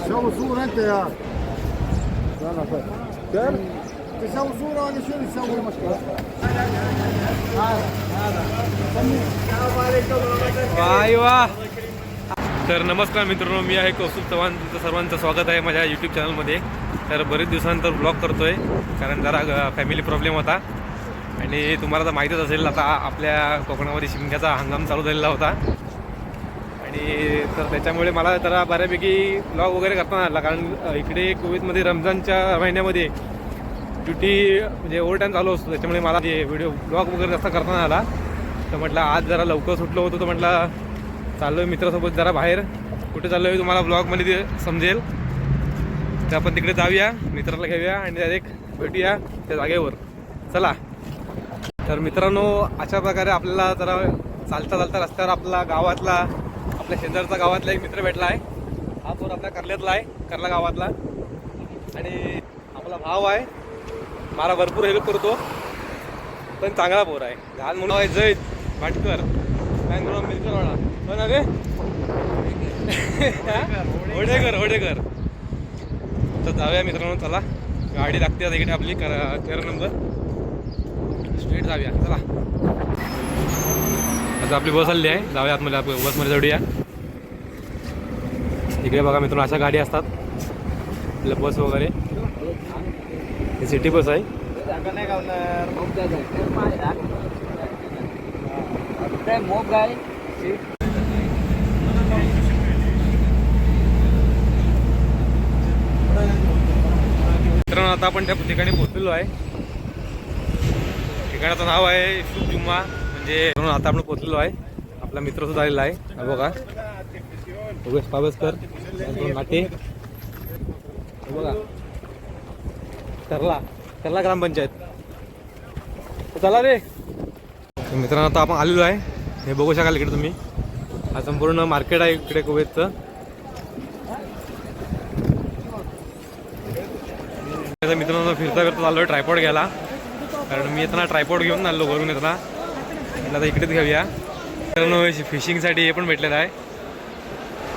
صورة انت يا لا لا كيف تسوي صورة ولا شو تسوي مشكلة वाह वाह. तर नमस्कार मित्रांनो, मी आहे कौस्तुभ चव्हाण. तुमचं सर्वांचं स्वागत आहे माझ्या यूट्यूब चॅनलमध्ये. तर बरेच दिवसानंतर ब्लॉग करतोय कारण जरा फॅमिली प्रॉब्लेम होता आणि तुम्हाला तर माहीतच असेल, आता आपल्या कोकणामध्ये शिमग्याचा हंगाम चालू झालेला होता आणि तर त्याच्यामुळे मला जरा बऱ्यापैकी ब्लॉग वगैरे करता आला. कारण इकडे कुवेतमध्ये रमजानच्या महिन्यामध्ये ड्युटी म्हणजे ओव्हर टाईम चालू असतो, त्याच्यामुळे मला जे व्हिडिओ ब्लॉग वगैरे जास्त करता आला. तर म्हटलं आज जरा लवकर सुटलो होतो, तर म्हटलं चाललो आहे मित्रासोबत जरा बाहेर. कुठे चाललो आहे तुम्हाला ब्लॉगमध्ये ते समजेल. तर आपण तिकडे जाऊया, मित्राला घेऊया आणि डायरेक्ट भेटूया त्या जागेवर. चला. तर मित्रांनो, अशा प्रकारे आपल्याला जरा चालता चालता रस्त्यावर आपला गावातला, आपल्या शेजारचा गावातला एक मित्र भेटला आहे. हा पोर आपल्या कर्ल्यातला आहे, कर्ला गावातला, आणि आपला भाव आहे. मला भरपूर हेल्प करतो, पण चांगला पोर आहे. लहान मुलं आहे जैद भाटकर, काय म्हणून मिरकरवाडा पण अरे ओढेकर. तर जाऊया मित्रांनो, चला. गाडी लागते आता इकडे आपली 13 नंबर, स्ट्रेट जाऊया. चला, आता आपली बस आली आहे, जाऊया आतमध्ये. आपल्या बसमध्ये चढूया. इकडे बघा मित्रांनो, अशा गाडी असतात आपल्या बस वगैरे. ही सिटी बस आहे. मित्रांनो, आता आपण त्या ठिकाणी पोहोचलेलो आहे. ठिकाणाचं नाव आहे शुभ जुम्मा. म्हणजे आता आपण पोहोचलेलो आहे. आपला मित्र सुद्धा आलेला आहे. बघा, योगेश पावसकर, नाटे, बघा, कर्ला ग्रामपंचायत. चला रे मित्रांनो, आता आपण आलेलो आहे. हे बघू शकाल इकडे तुम्ही. हा संपूर्ण मार्केट आहे इकडे कुवेतचं. मित्रांनो, फिरता चाललो आहे ट्रायपॉड घ्यायला, कारण मी येताना ट्रायपॉड घेऊन आलो घरून येताना. म्हटलं आता इकडेच घेऊया. मित्रांनो, फिशिंगसाठी हे पण भेटलेलं आहे.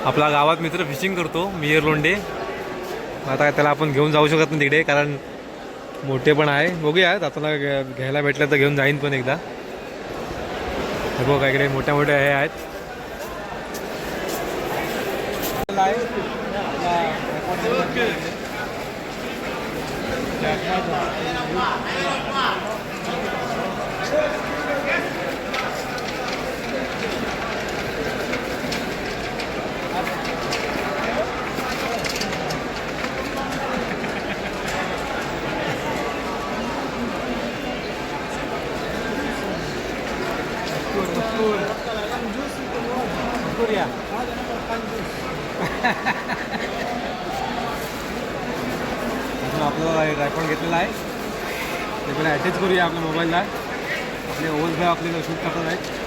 आपला गावात मित्र फिशिंग करतो, मिहीर लोंढे. आता त्याला आपण घेऊन जाऊ शकत नाही तिकडे, कारण मोठे पण आहे. बघूया, जाताना घ्यायला भेटलं तर घेऊन जाईन पण एकदा. हे बघा, इकडे मोठ्या मोठ्या हे आहेत. आपल्याला ट्रायपॉड घेतलेला आहे, ते पहिला अटॅच करूया आपल्या मोबाईलला. आपले ओव्हर्स भाई आपल्याला शूट करतात आहेत.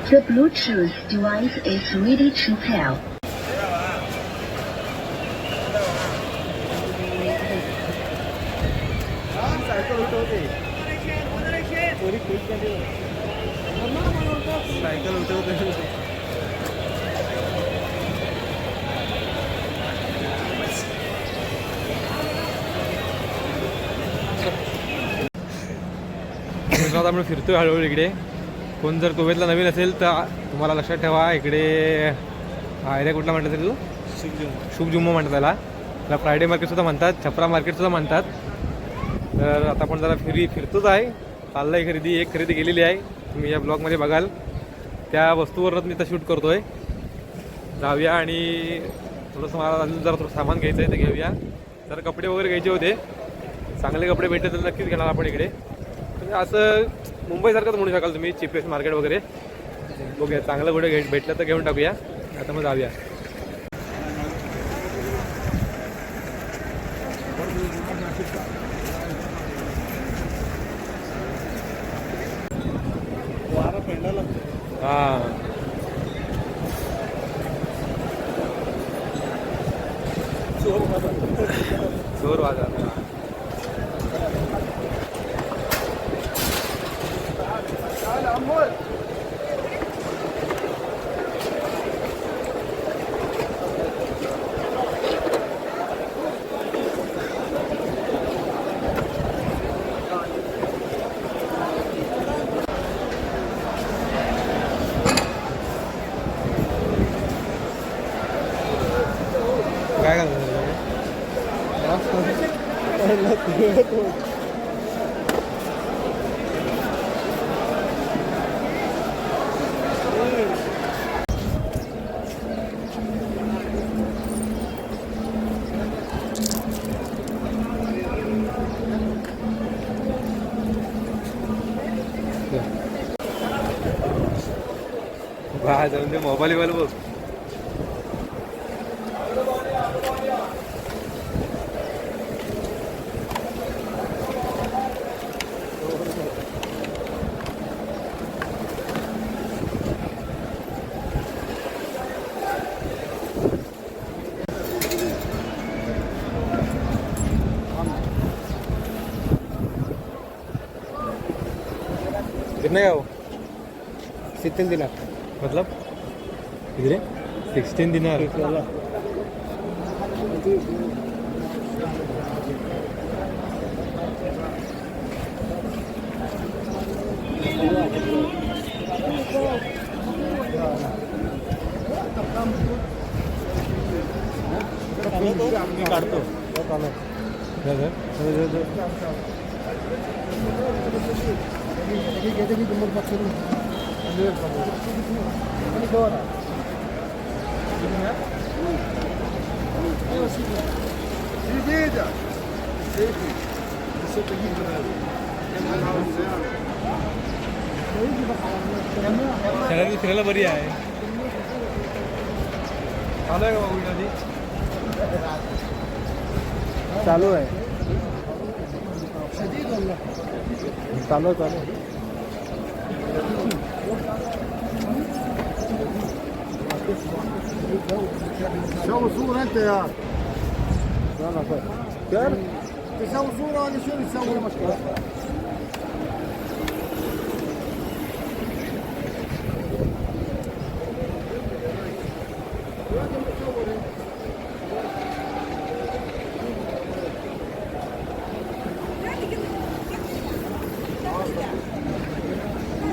The Bluetooth device is ready to pair. Cycle उठवते. आपण फिरतोय हळूहळू इकडे. कोण जर कुवेतला नवीन असेल तर तुम्हाला लक्षात ठेवा, इकडे हा एरिया कुठला म्हणतात तू? शुभ जुम्मा म्हणतात त्याला फ्रायडे मार्केटसुद्धा म्हणतात, छपरा मार्केटसुद्धा म्हणतात. तर आता आपण जरा फिरतोच आहे. चाललं आहे खरेदी. एक खरेदी केलेली आहे, तुम्ही या ब्लॉगमध्ये बघाल. त्या वस्तूवरच मी तर शूट करतो आहे. जाऊया आणि थोडंसं मला अजून जरा थोडं सामान घ्यायचं आहे ते घेऊया. जर कपडे वगैरे घ्यायचे होते, चांगले कपडे भेटले तर नक्कीच घेणार आपण इकडे. म्हणजे असं मुंबईसारखंच म्हणू शकाल तुम्ही, चीपेस्ट मार्केट वगैरे. बघूया चांगलं कुठे भेटलं तर घेऊन टाकूया. आता मग जाऊया. हां चोर बाजार. काय घालतो बाहेर जाऊन ते मोबाईल बघ. कितने का वो 16 दिनार. मतलब कितने 16 दिनार. काढतो. फिरायला बरी आहे. चालू आहे का बाबू नदी? चालू आहे. चालू चालू. شو صورة أنت يا يلا طيب كيف تسوي صورة ولا شو تسوي المشكلة؟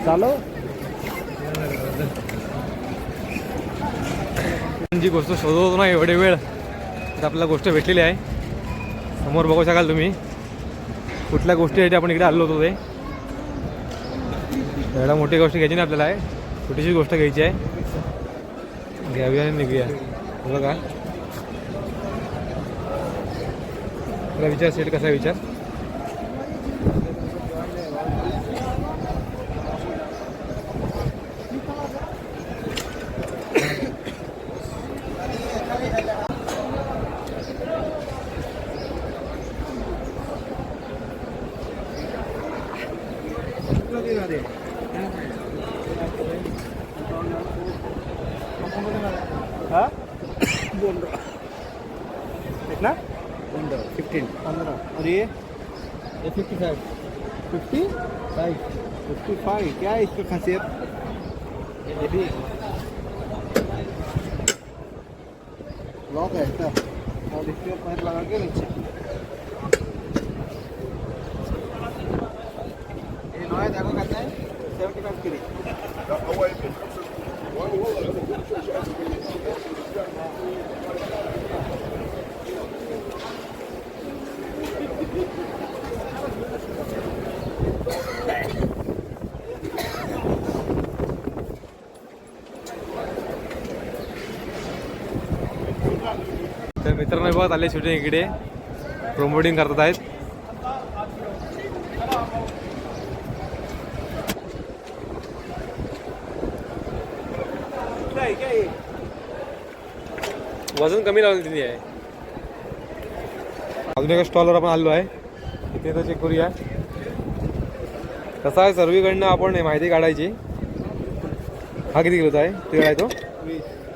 चालो जी गोष्ट शोधत होतो ना एवढे वेळ तर आपल्याला गोष्ट भेटलेली आहे. समोर बघू शकाल तुम्ही कुठल्या गोष्टीसाठी आपण इकडे आलो होतो. ते एवढा मोठी गोष्ट घ्यायची नाही आपल्याला आहे, छोटीशी गोष्ट घ्यायची आहे. घ्यावी आणि निघूया. बघा आपला विचार सेट कसा विचार. हाँ बोल रहा कितना 15 और ये 55 क्या है इसकी खासियत? ये भी लॉक है इसका और इसके पैर लगा के नीचे ये नया देखो कहता है 75 की मित्रांनो बघत आले शूटिंग इकडे प्रमोटिंग करतात आहेत. वजन कमी लावलं तिने आहे. अजून एका स्टॉलवर आपण आलो आहे, इथे तर चेक करूया कसा आहे. सर्वीकडनं आपण माहिती काढायची. हा किती किलोचा आहे? तिळ आहे तो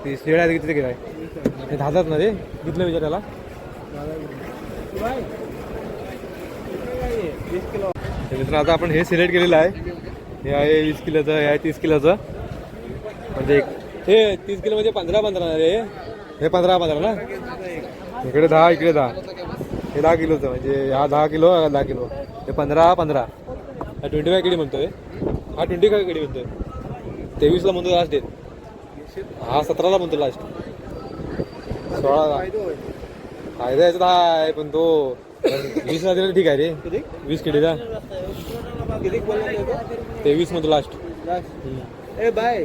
30. तिळ आहे किती किलो आहे? हे 10 ना रे, कितलं विचार त्याला? मित्रांनो आता आपण हे सिलेक्ट केलेलं आहे. हे आहे 20 किलोचं, हे आहे 30 किलोचं. म्हणजे हे 30 किलो म्हणजे 15 रे. हे 15 ना, इकडे 10 इकडे 10. हे 10 किलोचं म्हणजे हा 10 किलो 10 किलो. हे 15 हा 25 केडी म्हणतोय. हा 25 केडी म्हणतोय. 23ला म्हणतो लास्ट डेट. हा 17ला म्हणतो लास्ट. 16ला फायदा याचा आहे, पण तो 20ला दिला ठीक आहे रे. 20 केडीचा 23 म्हणतो लास्ट. ए भाई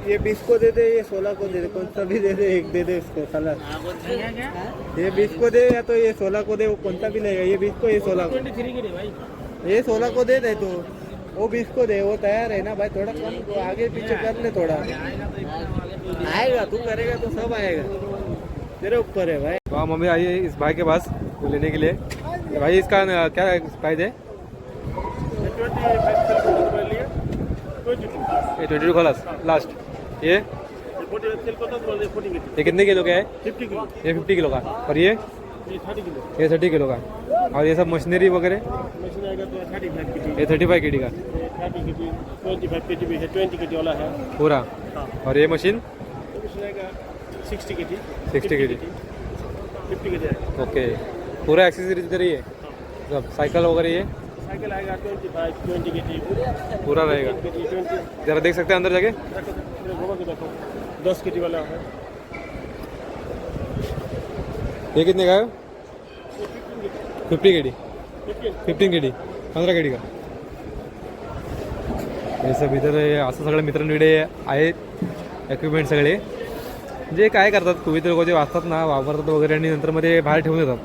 ये 20 को दे दे, ये 16 को दे दे, कौन सा भी दे दे, एक दे दे इसको साला. ये 20 को दे या तो ये 16 को दे, वो कौन सा भी लेगा. ये 20 को, ये 16 को. ये 16 को दे दे तो वो 20 को दे. वो तैयार है ना भाई, थोड़ा कम आगे पीछे कर ले थोड़ा. आएगा, तू करेगा तो सब आएगा, तेरे ऊपर है भाई. तो मम्मी आई है इस भाई के पास वो लेने के लिए. भाई इसका क्या प्राइस है? 22 खोलास लास्ट. ये कितने किलो का है? 50 किलो. ये 50 किलो का. और ये 30 किलो का. और ये सब मशीनरी वगैरह मशीन आएगा तो 35 केजी. ये 35 केडी का 30 केजी, 25 केजी भी है, 20 केजी वाला है पूरा. और ये मशीन मशीन आएगा 60 केजी. 60 केजी. 50 केजी आएगा. ओके. पूरा एक्सेसरीज इधर ही है सब. साइकिल वगैरह ये साइकिल आएगा 25, 20 केजी पूरा रहेगा. 20. जरा देख सकते हैं अंदर जाके. घुमा के देखो 10 केजी वाला है. ये कितने का है? 50 केडी. 15 केडी 15 केडी का. हे सब इधर असं सगळे मित्रांकडे आहेत इक्विपमेंट सगळे. जे काय करतात कुवित लोक जे वाचतात ना, वापरतात वगैरे आणि नंतर मध्ये बाहेर ठेवून देतात.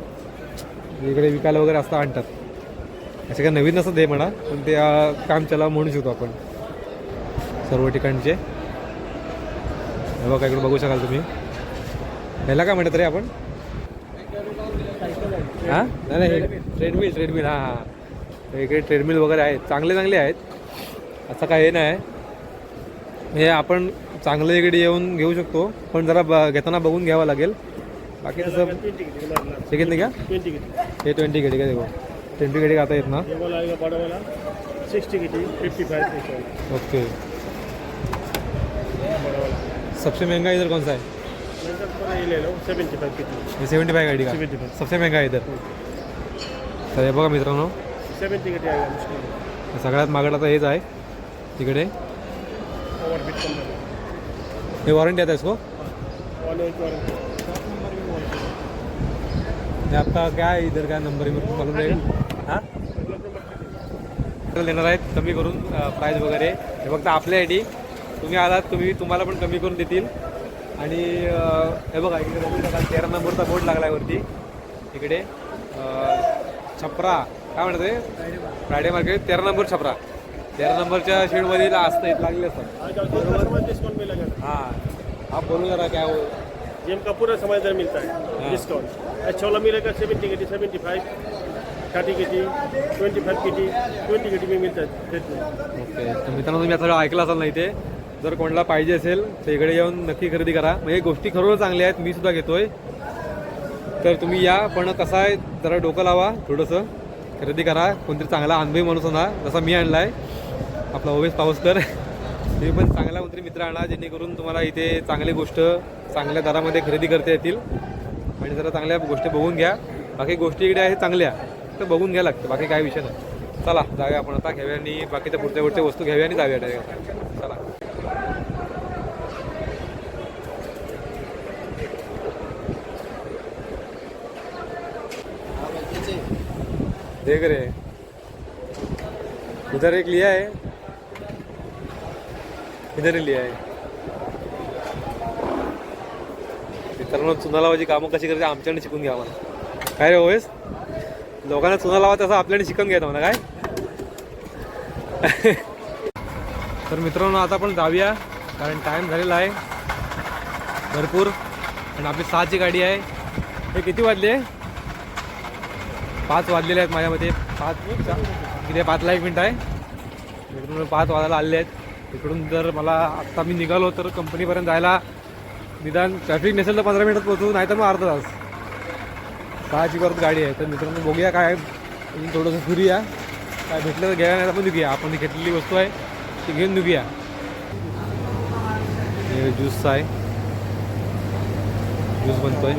इकडे विकायला वगैरे असतं आणतात. असे काय नवीन नसतं ते म्हणा, पण ते काम चला म्हणू शकतो आपण सर्व ठिकाणचे. हे बघा इकडे बघू शकाल तुम्ही. ह्याला काय म्हणतात रे आपण? हां नाही ट्रेडमिल. हां हां इकडे ट्रेडमिल वगैरे आहेत, चांगले आहेत. असं काय हे नाही. हे आपण चांगलं इकडे येऊन घेऊ शकतो, पण जरा घेताना बघून घ्यावं लागेल. बाकी तसं हे किती घ्या. 20 केजी. हे 20 केडी का देखो. 20 केडी आता येत ना. ये वाला आएगा बड़ा वाला 60 केजी, 55 केजी. ओके. बड़ा वाला सबसे महंगा इधर कौन सा है? ये ले लो 75 केजी. ये 75 गाड़ी का 75. सबसे महंगा आहे इधर. तर हे बघा मित्रांनो, 70 केजी आएगा मुश्किल. सगळ्यात महागडा तर हेच आहे तिकडे. Overfit company. हे वॉरंटी आता इसको. वारंटी. हे आपका क्या है इधर का नंबर मालूम रहेगा. हां देणार आहेत कमी करून प्राईस वगैरे. हे फक्त आपल्यासाठी. तुम्ही आलात तुम्हाला पण कमी करून देतील. आणि हे बघा इकडे बघू शकाल 13 नंबरचा बोर्ड लागला आहे वरती. इकडे छपरा काय म्हणते फ्रायडे मार्केट 13 नंबर छपरा. 13 नंबरच्या शेडमध्ये असतं लागले असतात. हां आप बोलू जरा क्या हो. जेम का पूरा सामान इधर मिलता है डिस्काउंट. छोला मिलेगा 70 केजी, 75, 30 केजी, 25 केजी, 20 केजी में मिलता है. ओके. तर मित्रांनो तुम्ही आता ऐकलं असाल नाही ते. जर कोणाला पाहिजे असेल तर इकडे येऊन नक्की खरेदी करा. म्हणजे गोष्टी खरोखर चांगल्या आहेत, मी सुद्धा घेतोय. तर तुम्ही या, पण कसं आहे जरा डोकं लावा थोडंसं, खरेदी करा. कोणतरी चांगला अनुभवी माणूस आणा, जसा मी आणला आहे आपला ओवेस पावसकर. तुम्ही पण चांगला कोणतरी मित्र आणा, जेणेकरून तुम्हाला इथे चांगली गोष्ट चांगल्या दरामध्ये खरेदी करता येतील. आणि जरा चांगल्या गोष्टी बघून घ्या. बाकी गोष्टी इकडे आहेत चांगल्या तर बघून घ्या लागतं, बाकी काय विषय नाही. चला जाऊया आपण आता, घेऊया आणि बाकीच्या पुढच्या वस्तू घेऊया आणि जाऊया डायरेक्ट. चला. देख रहे उधर एक लिया है, इधर ही लिया है. मित्रांनो चुना लावायची कामं कशी करायची आमच्याकडे शिकून घ्या मला. काय रे होयस, लोकांना चुना लावायचं असं आपल्याकडे शिकून घ्यायचं म्हणा काय. तर मित्रांनो आता आपण जाऊया, कारण टाईम झालेला आहे भरपूर. आणि आपली 6ची गाडी आहे. हे किती वाजले? 5 वाजलेले आहेत माझ्यामध्ये. 5 किती 5ला 1 मिनिट आहे. इकडून 5 वाजायला आलेले आहेत. इकडून जर मला आत्ता मी निघालो तर कंपनीपर्यंत जायला निदान ट्रॅफिक नसेल तर 15 मिनिटात पोहोचू, नाही तर मग अर्धा तास. 6ची परत गाडी आहे. तर मित्रांनो बघूया काय थोडंसं फिरूया, काय भेटलं तर घ्या, नाही तर आपण निघूया. आपण घेतलेली वस्तू आहे ती घेऊन निघूया. हे ज्यूस आहे, ज्यूस बनतोय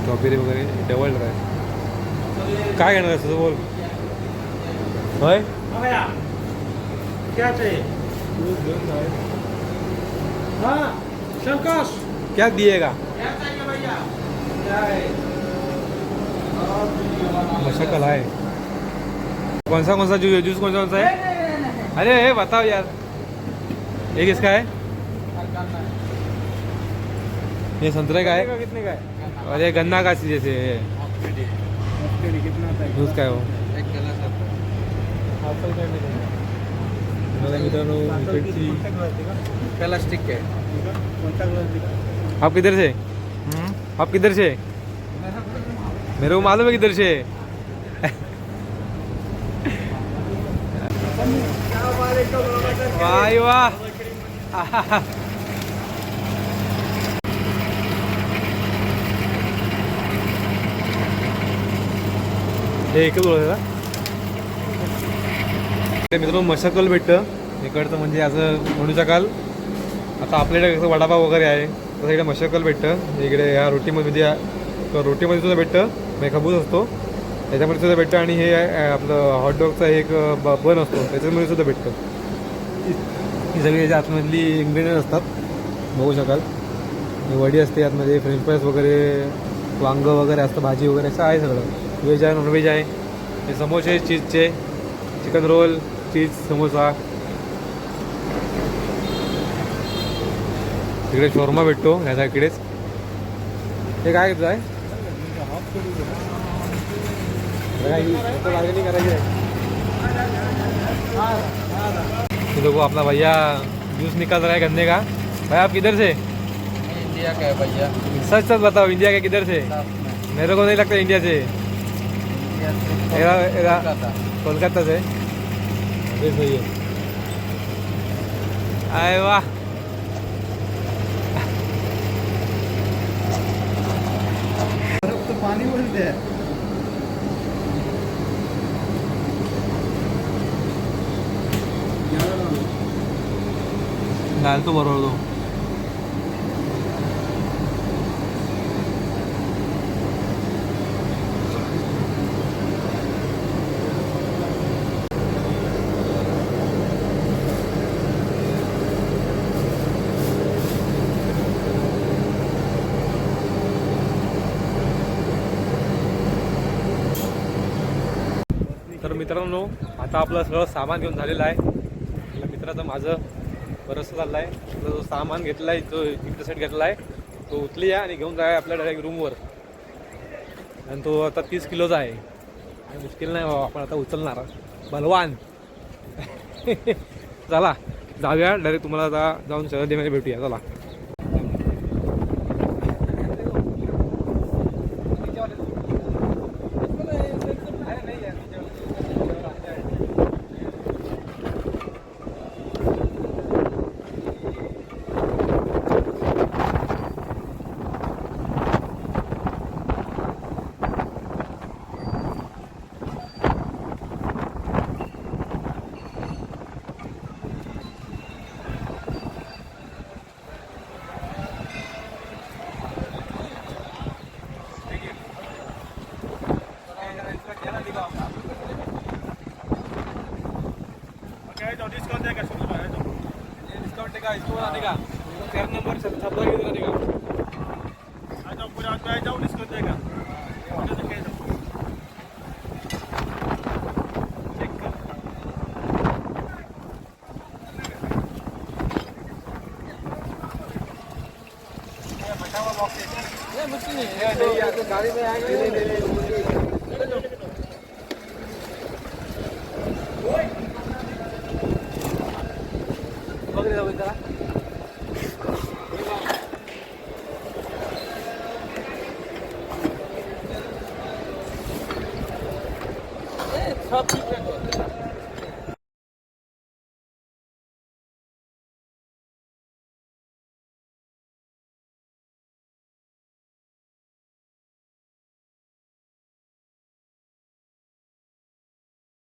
स्ट्रॉबेरी वगैरे डबल आहे. काय घेणार आहे तुझं बोल. होय क्या दिएगा? मशक्कल है. कौन सा जूस कौन सा है? अरे बताओ यार, ये किसका है? ये संतरे का है? कितने का है? और ये गन्ना का जैसे कितना आता है? जूस का है वो. मित्रांनो इकडची प्लास्टिक है. कोणता कलर? आप किधर से? आप किधर से? मेरे को मालूम है किधर से. वाह वाह. हे एकच ओळख का मित्रांनो. मशक्कल भेटतं इकडचं, म्हणजे असं म्हणू शकाल. आता आपल्याकडे कसं वडापाव वगैरे आहे तसं इकडे मशक्कल भेटतं. इकडे ह्या रोटीमध्ये रोटीमध्ये सुद्धा भेटतं, म्हणजे खबूज असतो त्याच्यामध्ये सुद्धा भेटतं. आणि हे आपलं हॉटडॉगचा एक बन असतो त्याच्यामध्ये सुद्धा भेटतं. ही सगळी याच्या आतमधली इन्ग्रेडियंट असतात, बघू शकाल. वडी असते आतमध्ये, फ्रेंच फ्राईज वगैरे, वांगं वगैरे असतं, भाजी वगैरे असं आहे सगळं. व्हेज आहे, नॉनव्हेज आहे. हे समोसे चीजचे, चिकन रोल, चीज समोसा. तिकडे शोरमा भेटतो ह्याचा इकडेच. हे काय घेतो आहे? देखो अपना भैया जूस निकाल रहा है गन्ने का. भाई आप किधर से? इंडिया का है भैया. सच सच बताओ, इंडिया के किधर से? मेरे को नहीं लगता इंडिया से. कोलकाता से. अरे सही है. अरे वाह. तो पानी बोलते हैं. डाल तो बरोबर दो. तर मित्रांनो आता आपलं सगळं सामान घेऊन झालेलं आहे. आपल्या मित्राचं माझं बरंचसं चाललं आहे. आपला जो सामान घेतला आहे, जो गिफ्ट सेट घेतला आहे तो उचलूया आणि घेऊन जाऊया आपल्या डायरेक्ट रूमवर. आणि तो आता 30 किलोचा आहे. आणि मुश्किल नाही बाबा, आपण आता उचलणार बलवान. चला जाऊया डायरेक्ट. तुम्हाला आता जाऊन शहरामध्ये भेटूया. चला. डिस्काउंट देगा इसको बनाने का. 4 नंबर छपरा की बनाने का. आ जाओ पूरा आ जाओ, डिस्काउंट देगा. गाड़ी में आएगा। सब ठीक है।